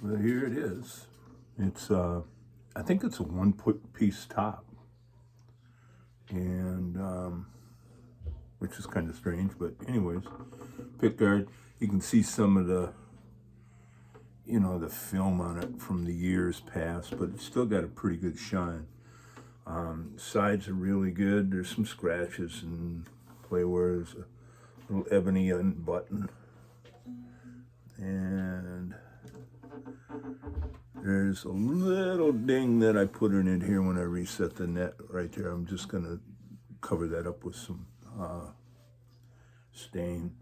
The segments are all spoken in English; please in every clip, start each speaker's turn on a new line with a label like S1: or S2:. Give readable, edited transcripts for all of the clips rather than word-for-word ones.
S1: Well, here it is. It's I think it's a one-piece top, and which is kind of strange. But anyways, pickguard. You can see some of the, the film on it from the years past, but it's still got a pretty good shine. Sides are really good. There's some scratches and play where there's a little ebony button, and there's a little ding that I put in it here when I reset the net right there. I'm just gonna cover that up with some stain.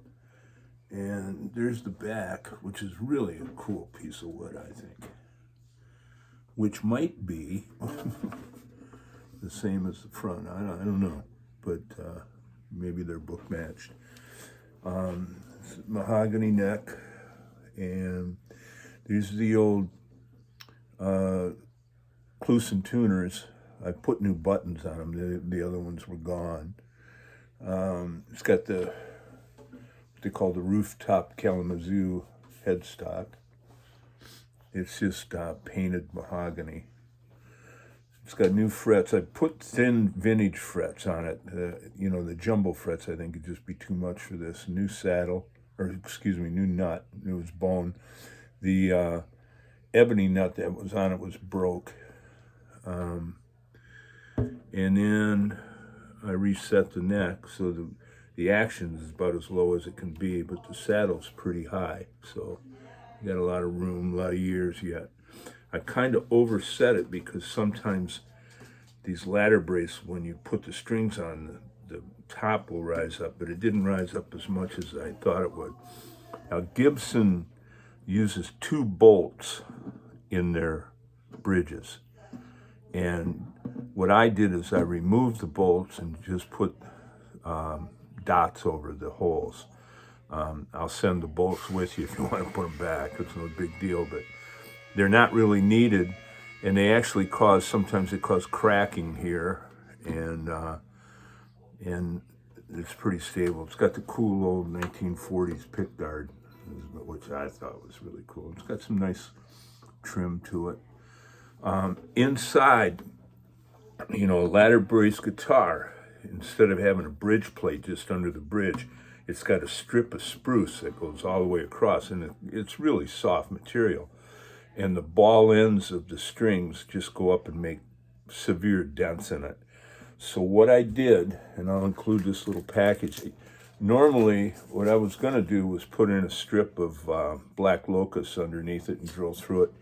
S1: And there's the back, which is really a cool piece of wood, I think, which might be the same as the front. I don't know, but maybe they're book matched. Mahogany neck, and these are the old Clusen tuners. I put new buttons on them. The other ones were gone. It's got what they call the rooftop Kalamazoo headstock. It's just painted mahogany. It's got new frets. I put thin vintage frets on it. The jumbo frets, I think, would just be too much for this. New saddle, new nut. It was bone. The ebony nut that was on it was broke. And then I reset the neck, so the action is about as low as it can be, but the saddle's pretty high, so you got a lot of room, a lot of years yet. I kind of overset it because sometimes these ladder braces, when you put the strings on, the top will rise up, but it didn't rise up as much as I thought it would. Now, Gibson uses 2 bolts in their bridges, and what I did is I removed the bolts and just put dots over the holes. I'll send the bolts with you if you want to put them back. It's no big deal, but they're not really needed, and they actually sometimes it cause cracking here, and it's pretty stable. It's got the cool old 1940s pickguard, which I thought was really cool. It's got some nice trim to it. Inside, a ladder brace guitar, instead of having a bridge plate just under the bridge, it's got a strip of spruce that goes all the way across, and it's really soft material. And the ball ends of the strings just go up and make severe dents in it. So what I did, and I'll include this little package, normally what I was gonna do was put in a strip of black locust underneath it and drill through it.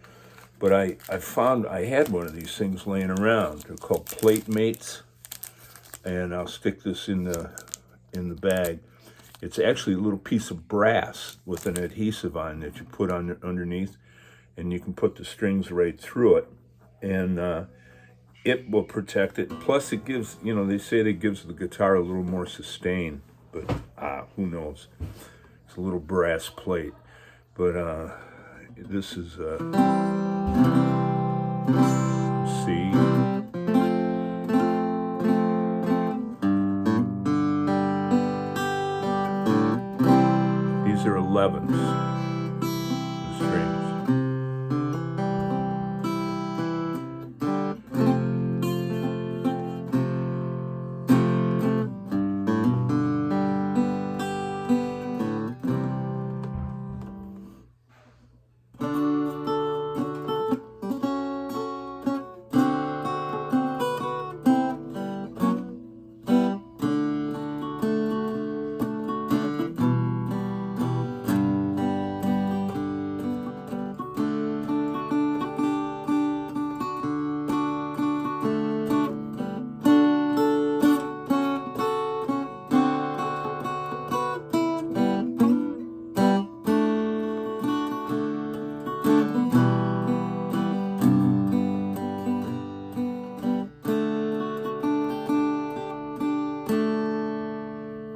S1: But I found I had one of these things laying around. They're called plate mates, and I'll stick this in the bag. It's actually a little piece of brass with an adhesive on that you put on underneath, and you can put the strings right through it, and it will protect it. Plus, it gives, they say it gives the guitar a little more sustain, but who knows? It's a little brass plate, but this is C. These are 11s, the strings.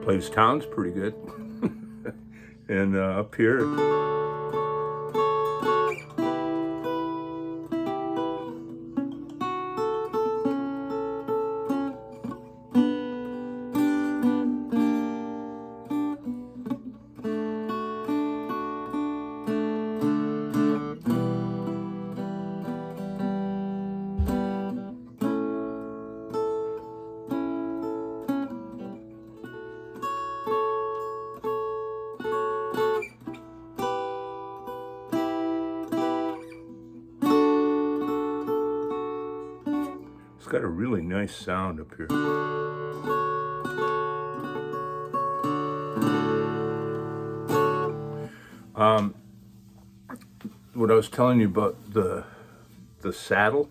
S1: Plays town's pretty good. And up here, got a really nice sound up here. What I was telling you about the saddle,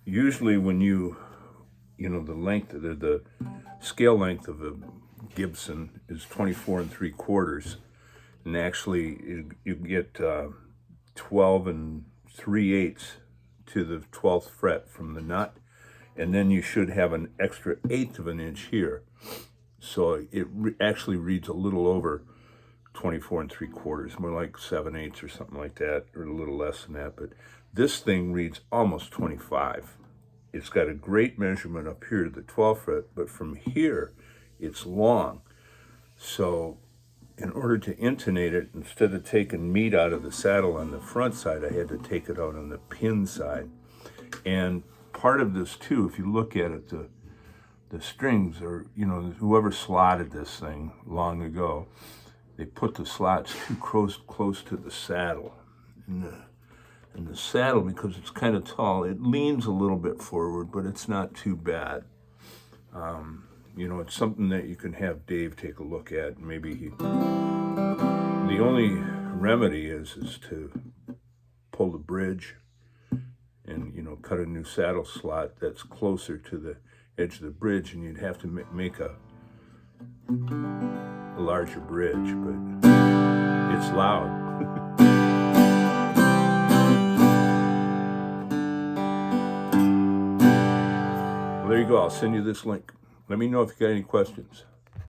S1: usually when you know, the length, the scale length of a Gibson is 24 3/4, and actually you get 12 3/8 to the 12th fret from the nut, and then you should have an extra 1/8 of an inch here. So it actually reads a little over 24 3/4, more like 7/8 or something like that, or a little less than that. But this thing reads almost 25. It's got a great measurement up here to the 12th fret, but from here, it's long. So in order to intonate it, instead of taking meat out of the saddle on the front side, I had to take it out on the pin side. And part of this too, if you look at it, the strings are, you know, whoever slotted this thing long ago, they put the slots too close to the saddle. And the saddle, because it's kind of tall, it leans a little bit forward, but it's not too bad. You know, it's something that you can have Dave take a look at. Maybe the only remedy is to pull the bridge and, you know, cut a new saddle slot that's closer to the edge of the bridge, and you'd have to make a larger bridge, but it's loud. Well, there you go. I'll send you this link. Let me know if you got any questions.